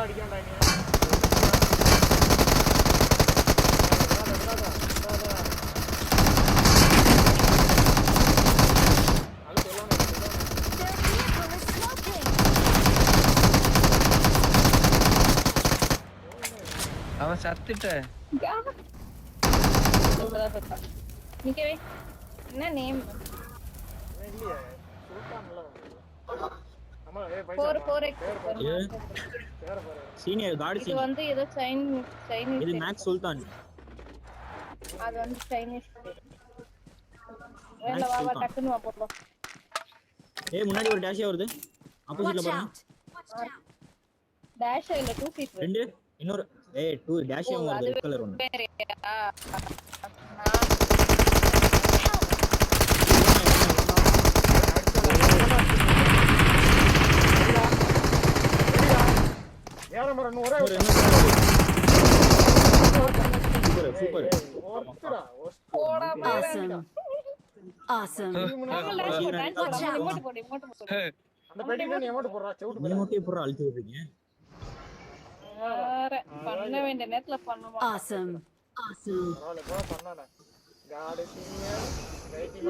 நல்லா அடிக்கண்டாங்க. அவன் சத்துட்ட. நிக்கவே. என்ன நேம்? இல்லையே சுல்தான்ல வந்து. அம்மா ஏய் 4x சீனியர் காட் இது சீனியர். வந்து ஏதோ சைனீஸ் இது மேக்ஸ் சுல்தான். அது வந்து சைனீஸ். வேல வா வா டக்குனு வா போலாம். ஏய் முன்னாடி ஒரு டேஷ் வருது. ஆப்போசிட்ல பாருங்க. டேஷ் இல்ல 2 ஃபீட். ரெண்டு இன்னொரு ஏய் 2 டேஷ் வருது ரெட் கலர் ஒன்னு. ஏற மரம் ஒரே சூப்பர் சூப்பர். ஒஸ்டரா போடா Awesome. அந்த பெட்டில நீ எமௌண்ட் போடுறா செவுட்டு நீ மட்டும் எப்பற அழுத்தி விடுறீங்க? பண்ண வேண்டிய நேரத்துல பண்ணுமா. Awesome. பரவாயில்லை போடா பண்ணானே காட் சீனியர் ரைட்டிங்